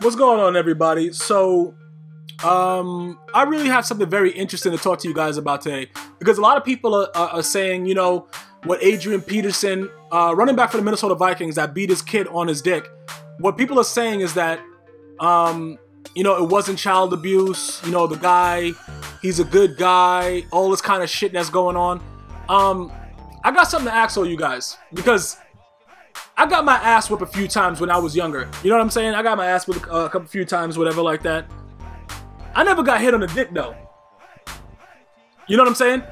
What's going on, everybody? So, I really have something very interesting to talk to you guys about today, because a lot of people are saying, you know, what Adrian Peterson, running back for the Minnesota Vikings that beat his kid on his dick, what people are saying is that, you know, it wasn't child abuse, you know, the guy, he's a good guy, all this kind of shit that's going on. I got something to ask all you guys, because I got my ass whipped a few times when I was younger. You know what I'm saying? I got my ass whipped a few times, whatever like that. I never got hit on the dick, though. You know what I'm saying?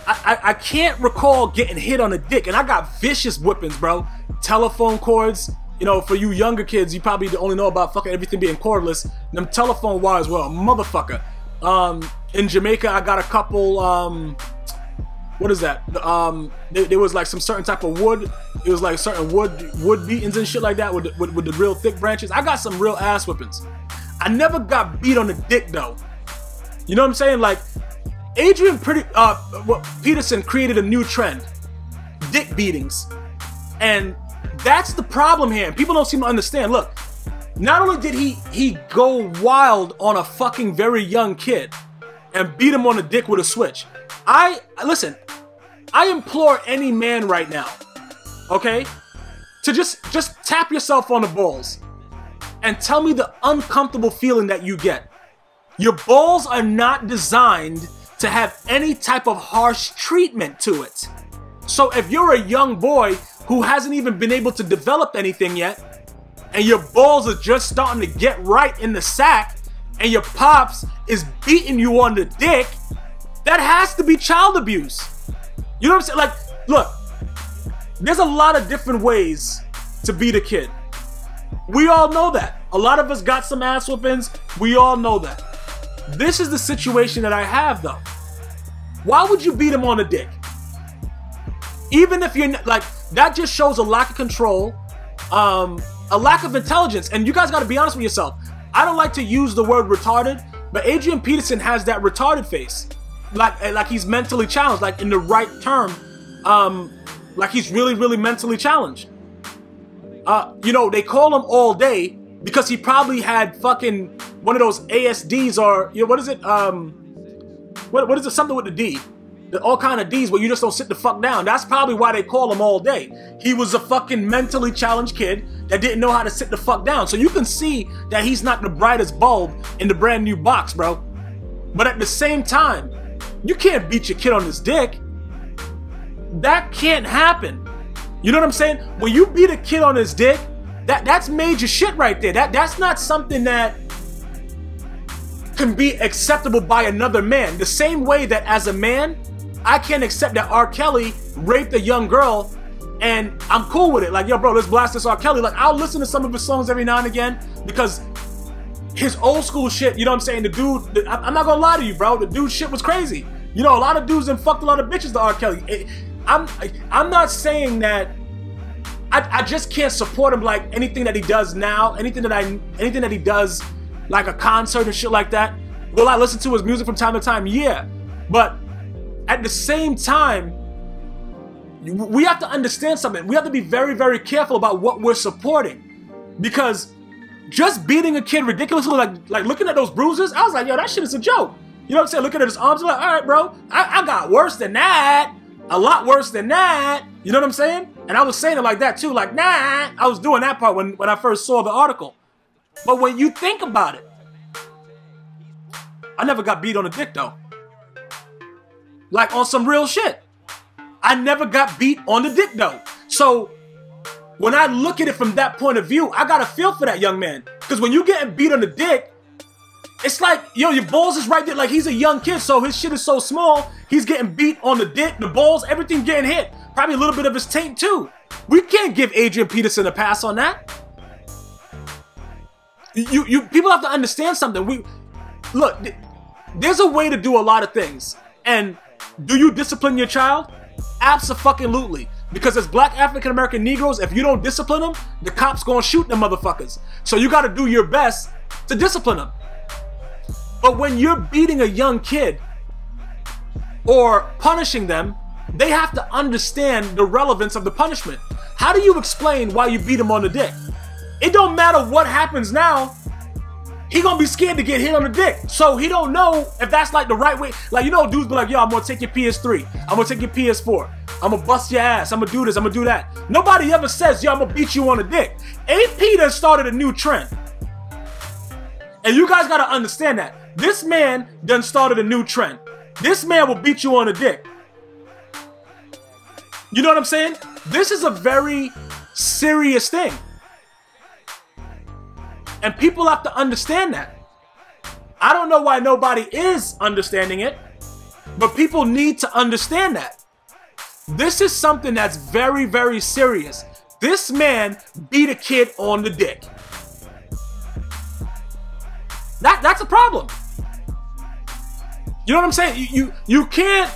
I can't recall getting hit on the dick, and I got vicious whippings, bro. Telephone cords. You know, for you younger kids, you probably only know about fucking everything being cordless. Them telephone wires were a motherfucker. In Jamaica, I got a couple, what is that? There was like some certain type of wood. It was like certain wood beatings and shit like that with the real thick branches. I got some real ass whippings. I never got beat on the dick, though. You know what I'm saying? Like, Adrian Peterson created a new trend. Dick beatings. And that's the problem here. People don't seem to understand. Look, not only did he go wild on a fucking very young kid and beat him on the dick with a switch. Listen, I implore any man right now, okay, to just tap yourself on the balls and tell me the uncomfortable feeling that you get. Your balls are not designed to have any type of harsh treatment to it. So if you're a young boy who hasn't even been able to develop anything yet, and your balls are just starting to get right in the sack, and your pops is beating you on the dick, that has to be child abuse. You know what I'm saying? Like, look, there's a lot of different ways to beat a kid. We all know that. A lot of us got some ass whoopings. We all know that. This is the situation that I have, though. Why would you beat him on the dick? Even if you're like, that just shows a lack of control, a lack of intelligence. And you guys got to be honest with yourself. I don't like to use the word retarded, but Adrian Peterson has that retarded face. Like he's mentally challenged, like in the right term, like he's really, really mentally challenged. You know, they call him all day because he probably had fucking one of those ASDs, or, you know, what is it? What is it? Something with the D. All kind of D's where you just don't sit the fuck down. That's probably why they call him all day. He was a fucking mentally challenged kid that didn't know how to sit the fuck down. So you can see that he's not the brightest bulb in the brand new box, bro. But at the same time, you can't beat your kid on his dick. That can't happen. You know what I'm saying? When you beat a kid on his dick, that's major shit right there. That's not something that can be acceptable by another man. The same way that as a man, I can't accept that R. Kelly raped a young girl and I'm cool with it. Like, yo, bro, let's blast this R. Kelly. Like, I'll listen to some of his songs every now and again because his old school shit, you know what I'm saying? The dude, I'm not gonna lie to you, bro. The dude shit was crazy. You know, a lot of dudes and fucked a lot of bitches to R. Kelly. I'm not saying that I just can't support him like anything that he does now, anything that he does like a concert and shit like that. Will I listen to his music from time to time? Yeah. But at the same time, we have to understand something. We have to be very, very careful about what we're supporting. Because just beating a kid ridiculously, like looking at those bruises, I was like, yo, that shit is a joke. You know what I'm saying? Looking at his arms, I'm like, all right, bro, I got worse than that. A lot worse than that. You know what I'm saying? And I was saying it like that too, like, nah. I was doing that part when I first saw the article. But when you think about it, I never got beat on the dick, though. Like, on some real shit. I never got beat on the dick, though. So, when I look at it from that point of view, I gotta feel for that young man. Because when you getting beat on the dick, it's like, yo, your balls is right there. Like, he's a young kid, so his shit is so small. He's getting beat on the dick, the balls, everything getting hit. Probably a little bit of his taint, too. We can't give Adrian Peterson a pass on that. People have to understand something. Look, there's a way to do a lot of things. And do you discipline your child? Abso-fucking-lutely. Because as black African-American Negroes, if you don't discipline them, the cops gonna shoot them motherfuckers. So you gotta do your best to discipline them. But when you're beating a young kid or punishing them, they have to understand the relevance of the punishment. How do you explain why you beat him on the dick? it don't matter what happens now. He gonna be scared to get hit on the dick. So he don't know if that's like the right way. Like, you know, dudes be like, yo, I'm gonna take your PS3. I'm gonna take your PS4. I'm gonna bust your ass. I'm gonna do this. I'm gonna do that. Nobody ever says, yo, I'm gonna beat you on the dick. AP done started a new trend. And you guys gotta understand that. This man done started a new trend. This man will beat you on the dick. You know what I'm saying? This is a very serious thing. And people have to understand that. I don't know why nobody is understanding it, but people need to understand that. This is something that's very, very serious. This man beat a kid on the dick. That's a problem. You know what I'm saying? You can't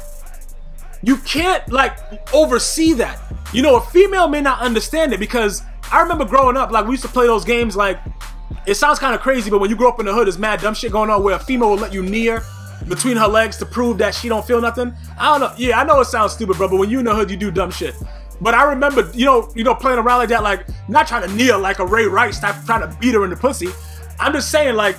like oversee that. You know, a female may not understand it, because I remember growing up, like, we used to play those games, like, it sounds kind of crazy, but when you grow up in the hood, there's mad dumb shit going on where a female will let you knee her between her legs to prove that she don't feel nothing. I don't know. Yeah, I know it sounds stupid, bro, but when you in the hood, you do dumb shit. But I remember, you know, playing around like that, like, not trying to knee her like a Ray Rice type, trying to beat her in the pussy. I'm just saying, like,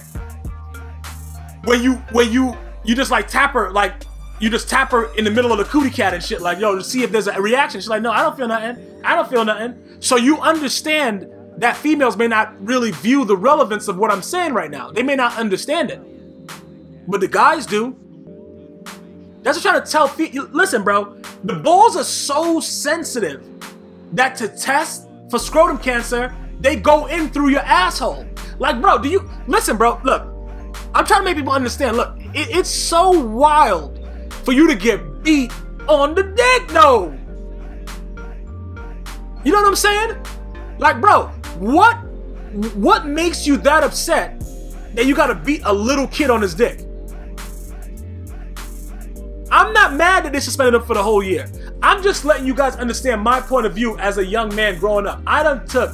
when you just like tap her, like, you just tap her in the middle of the cootie cat and shit, like, yo, to see if there's a reaction. She's like, no, I don't feel nothing. I don't feel nothing. So you understand that females may not really view the relevance of what I'm saying right now. They may not understand it. But the guys do. That's what I'm trying to tell. Listen, bro, the balls are so sensitive that to test for scrotum cancer, they go in through your asshole. Like, bro, listen, bro, look, I'm trying to make people understand. Look, it's so wild for you to get beat on the dick, though. You know what I'm saying? Like, bro, what makes you that upset that you gotta beat a little kid on his dick? I'm not mad that they suspended him for the whole year. I'm just letting you guys understand my point of view as a young man growing up. I done took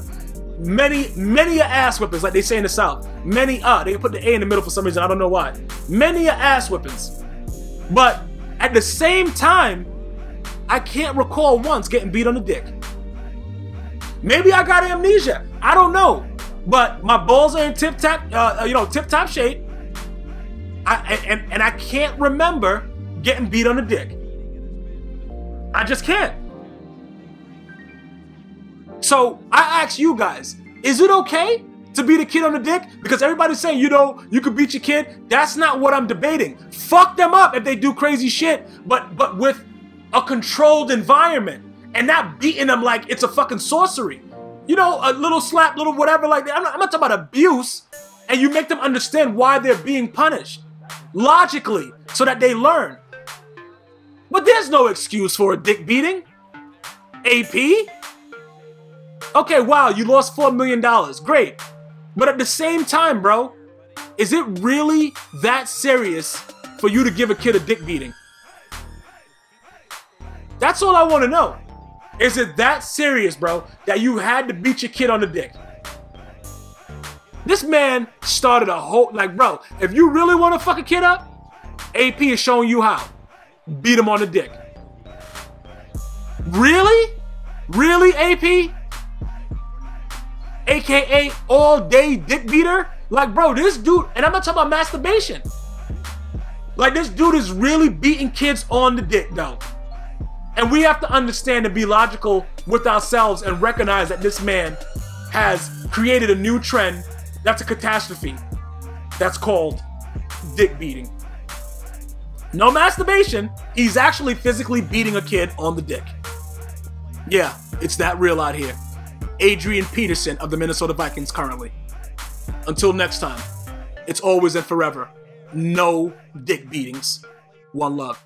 many ass whippings, like they say in the South. Many, they put the A in the middle for some reason, I don't know why. Many ass whippings. But at the same time, I can't recall once getting beat on the dick. Maybe I got amnesia. I don't know. But my balls are in tip-top shape. And I can't remember getting beat on the dick. I just can't. So I ask you guys, is it okay to beat a kid on the dick? Because everybody's saying, you know, you could beat your kid. That's not what I'm debating. Fuck them up if they do crazy shit, but with a controlled environment. And not beating them like it's a fucking sorcery. You know, a little slap, little whatever like that. I'm not talking about abuse. And you make them understand why they're being punished. Logically, so that they learn. But there's no excuse for a dick beating. AP? Okay, wow, you lost $4 million. Great. But at the same time, bro, is it really that serious for you to give a kid a dick beating? That's all I want to know. Is it that serious, bro, that you had to beat your kid on the dick? This man started a whole, like, bro, if you really want to fuck a kid up, AP is showing you how. Beat him on the dick. Really? Really, AP? AKA all day dick beater? Like, bro, this dude, and I'm not talking about masturbation. Like, this dude is really beating kids on the dick, though. And we have to understand and be logical with ourselves and recognize that this man has created a new trend that's a catastrophe. That's called dick beating. No masturbation. He's actually physically beating a kid on the dick. Yeah, it's that real out here. Adrian Peterson of the Minnesota Vikings currently. Until next time, it's always and forever, no dick beatings. One love.